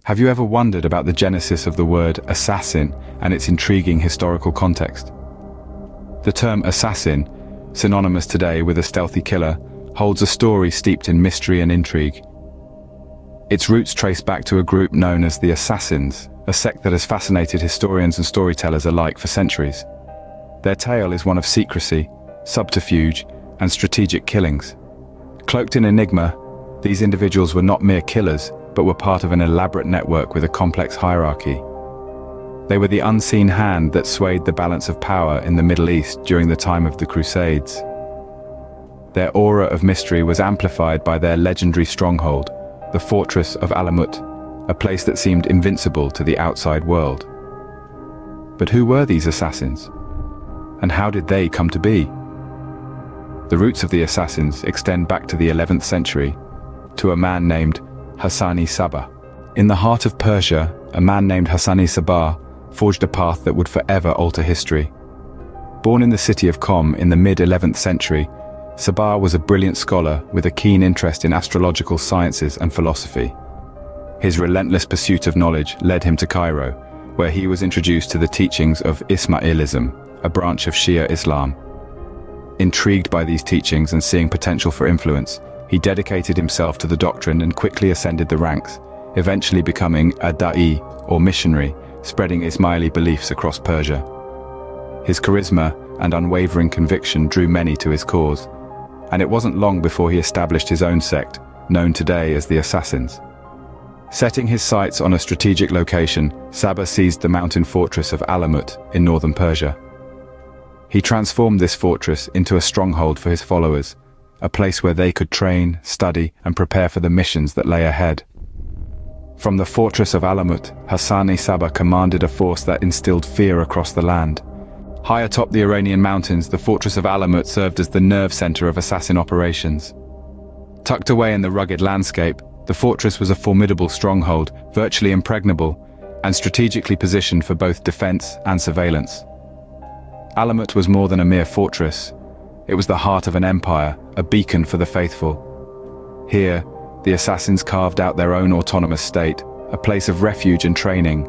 Have you ever wondered about the genesis of the word assassin and its intriguing historical context? The term assassin, synonymous today with a stealthy killer, holds a story steeped in mystery and intrigue. Its roots trace back to a group known as the Assassins, a sect that has fascinated historians and storytellers alike for centuries. Their tale is one of secrecy, subterfuge, and strategic killings. Cloaked in enigma, these individuals were not mere killers, but were part of an elaborate network with a complex hierarchy. They were the unseen hand that swayed the balance of power in the Middle East during the time of the Crusades. Their aura of mystery was amplified by their legendary stronghold, the fortress of Alamut, a place that seemed invincible to the outside world. But who were these assassins? And how did they come to be? The roots of the assassins extend back to the 11th century, to a man named Hassani Sabah. In the heart of Persia, a man named Hassani Sabah forged a path that would forever alter history. Born in the city of Qom in the mid-11th century, Sabah was a brilliant scholar with a keen interest in astrological sciences and philosophy. His relentless pursuit of knowledge led him to Cairo, where he was introduced to the teachings of Ismailism, a branch of Shia Islam. Intrigued by these teachings and seeing potential for influence, he dedicated himself to the doctrine and quickly ascended the ranks, eventually becoming a da'i, or missionary, spreading Ismaili beliefs across Persia. His charisma and unwavering conviction drew many to his cause, and it wasn't long before he established his own sect, known today as the Assassins. Setting his sights on a strategic location, Sabah seized the mountain fortress of Alamut in northern Persia. He transformed this fortress into a stronghold for his followers, a place where they could train, study, and prepare for the missions that lay ahead. From the fortress of Alamut, Hassani Sabah commanded a force that instilled fear across the land. High atop the Iranian mountains, the fortress of Alamut served as the nerve center of assassin operations. Tucked away in the rugged landscape, the fortress was a formidable stronghold, virtually impregnable, and strategically positioned for both defense and surveillance. Alamut was more than a mere fortress. It was the heart of an empire, a beacon for the faithful. Here, the assassins carved out their own autonomous state, a place of refuge and training,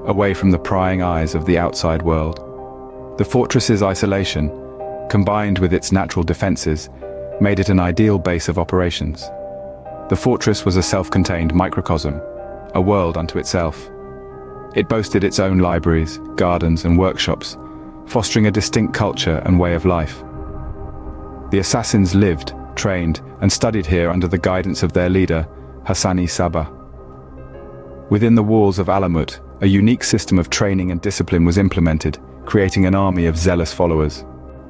away from the prying eyes of the outside world. The fortress's isolation, combined with its natural defenses, made it an ideal base of operations. The fortress was a self-contained microcosm, a world unto itself. It boasted its own libraries, gardens, and workshops, fostering a distinct culture and way of life. The assassins lived, trained, and studied here under the guidance of their leader, Hassani Sabah. Within the walls of Alamut, a unique system of training and discipline was implemented, creating an army of zealous followers.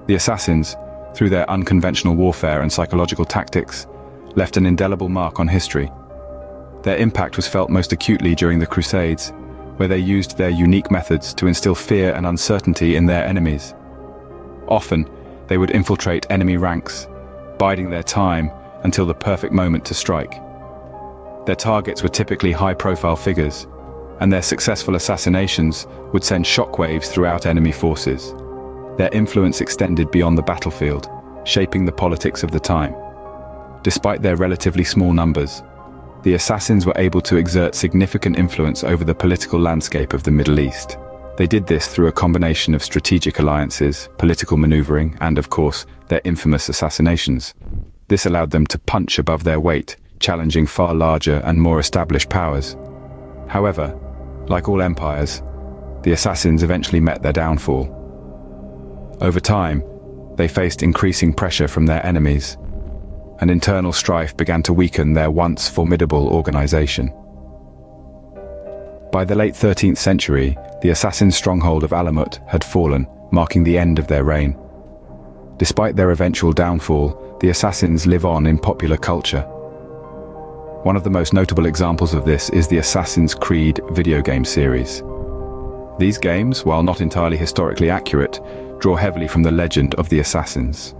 The assassins, through their unconventional warfare and psychological tactics, left an indelible mark on history. Their impact was felt most acutely during the Crusades, where they used their unique methods to instill fear and uncertainty in their enemies. Often, they would infiltrate enemy ranks, biding their time until the perfect moment to strike. Their targets were typically high-profile figures, and their successful assassinations would send shockwaves throughout enemy forces. Their influence extended beyond the battlefield, shaping the politics of the time. Despite their relatively small numbers, the assassins were able to exert significant influence over the political landscape of the Middle East. They did this through a combination of strategic alliances, political maneuvering, and of course, their infamous assassinations. This allowed them to punch above their weight, challenging far larger and more established powers. However, like all empires, the assassins eventually met their downfall. Over time, they faced increasing pressure from their enemies, and internal strife began to weaken their once formidable organization. By the late 13th century, the assassin stronghold of Alamut had fallen, marking the end of their reign. Despite their eventual downfall, the assassins live on in popular culture. One of the most notable examples of this is the Assassin's Creed video game series. These games, while not entirely historically accurate, draw heavily from the legend of the assassins.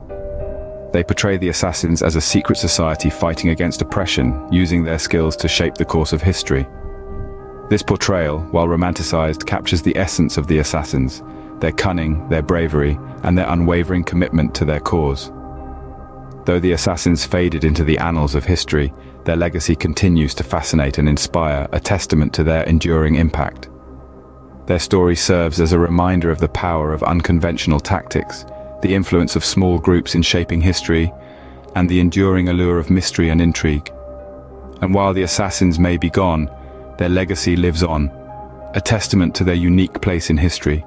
They portray the assassins as a secret society fighting against oppression, using their skills to shape the course of history. This portrayal, while romanticized, captures the essence of the assassins, their cunning, their bravery, and their unwavering commitment to their cause. Though the assassins faded into the annals of history, their legacy continues to fascinate and inspire, a testament to their enduring impact. Their story serves as a reminder of the power of unconventional tactics, the influence of small groups in shaping history, and the enduring allure of mystery and intrigue. And while the assassins may be gone, their legacy lives on, a testament to their unique place in history.